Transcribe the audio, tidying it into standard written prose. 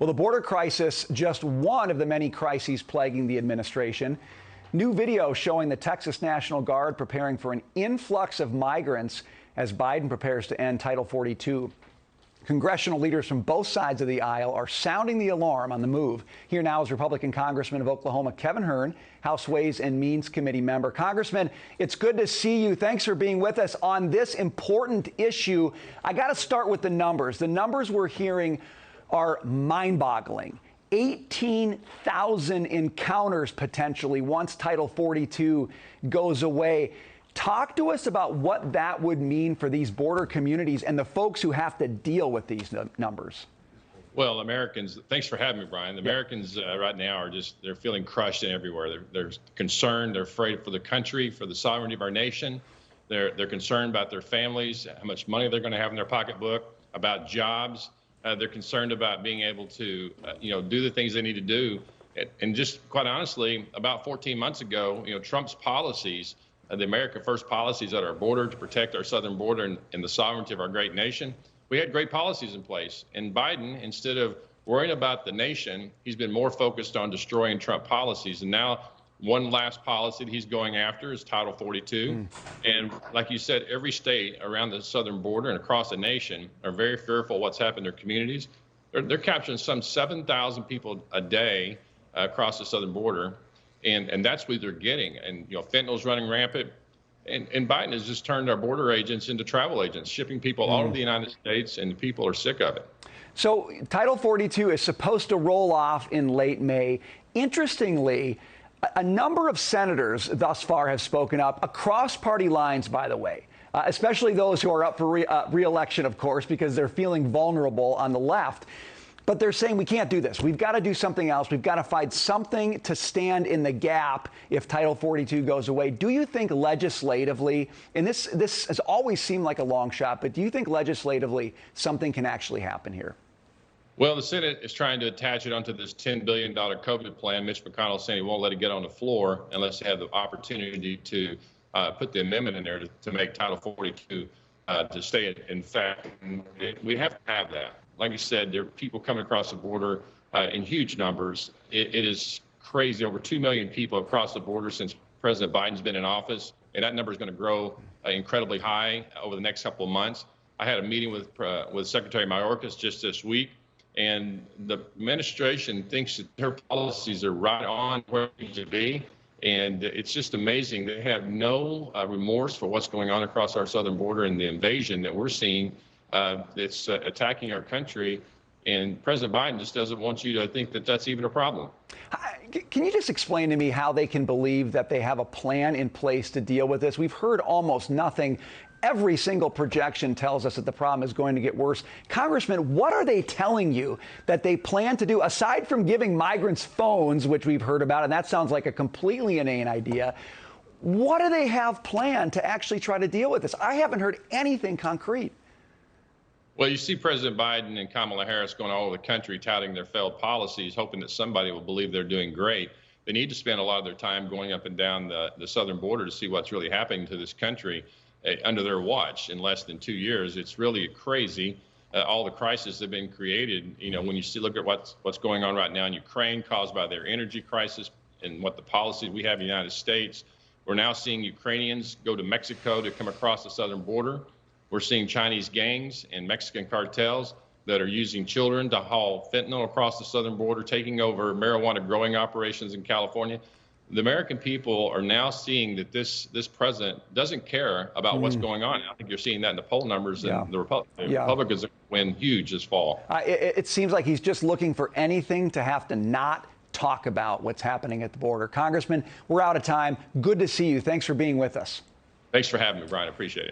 Well, the border crisis, just one of the many crises plaguing the administration. New video showing the Texas National Guard preparing for an influx of migrants as Biden prepares to end Title 42. Congressional leaders from both sides of the aisle are sounding the alarm on the move. Here now is Republican Congressman of Oklahoma, Kevin Hern, House Ways and Means Committee member. Congressman, it's good to see you. Thanks for being with us on this important issue. I got to start with the numbers. The numbers we're hearing are mind-boggling. 18,000 encounters potentially once Title 42 goes away. Talk to us about what that would mean for these border communities and the folks who have to deal with these numbers. Well, Americans, thanks for having me, Brian. The Americans right now are they're feeling crushed and everywhere. They're concerned, they're afraid for the country, for the sovereignty of our nation. They're concerned about their families, how much money they're going to have in their pocketbook, about jobs. They're concerned about being able to, do the things they need to do. And just quite honestly, about 14 months ago, Trump's policies, the America First policies at our border to protect our southern border and the sovereignty of our great nation, we had great policies in place. And Biden, instead of worrying about the nation, he's been more focused on destroying Trump policies. And now one last policy that he's going after is Title 42. And like you said, every state around the southern border and across the nation are very fearful of what's happened in their communities. They're capturing some 7,000 people a day across the southern border. And that's what they're getting. And, fentanyl's running rampant. And Biden has just turned our border agents into travel agents, shipping people all over the United States, and people are sick of it. So Title 42 is supposed to roll off in late May. Interestingly, a number of senators thus far have spoken up across party lines, by the way, especially those who are up for re-election, of course, because they're feeling vulnerable on the left. But they're saying we can't do this. We've got to do something else. We've got to find something to stand in the gap if Title 42 goes away. Do you think legislatively, and this has always seemed like a long shot, but do you think legislatively something can actually happen here? Well, the Senate is trying to attach it onto this $10 billion COVID plan. Mitch McConnell saying he won't let it get on the floor unless they have the opportunity to put the amendment in there to make Title 42 to stay in effect. We have to have that. Like you said, there are people coming across the border in huge numbers. It is crazy. Over 2 million people across the border since President Biden's been in office, and that number is going to grow incredibly high over the next couple of months. I had a meeting with Secretary Mayorkas just this week, and the administration thinks that their policies are right on where they need to be. And it's just amazing. They have no remorse for what's going on across our southern border and the invasion that we're seeing that's attacking our country. And President Biden just doesn't want you to think that that's even a problem. Can you just explain to me how they can believe that they have a plan in place to deal with this? We've heard almost nothing. Every single projection tells us that the problem is going to get worse. Congressman, what are they telling you that they plan to do, aside from giving migrants phones, which we've heard about, and that sounds like a completely inane idea? What do they have planned to actually try to deal with this? I haven't heard anything concrete. Well, you see President Biden and Kamala Harris going all over the country touting their failed policies, hoping that somebody will believe they're doing great. They need to spend a lot of their time going up and down the southern border to see what's really happening to this country under their watch in less than 2 years. It's really crazy. All the crises that have been created, when you look at what's going on right now in Ukraine caused by their energy crisis and what the policies we have in the United States. We're now seeing Ukrainians go to Mexico to come across the southern border. We're seeing Chinese gangs and Mexican cartels that are using children to haul fentanyl across the southern border, taking over marijuana growing operations in California. The American people are now seeing that this president doesn't care about what's going on. I think you're seeing that in the poll numbers, and the Republicans win huge this fall. It seems like he's just looking for anything to have to not talk about what's happening at the border. Congressman, we're out of time. Good to see you. Thanks for being with us. Thanks for having me, Brian. I appreciate it.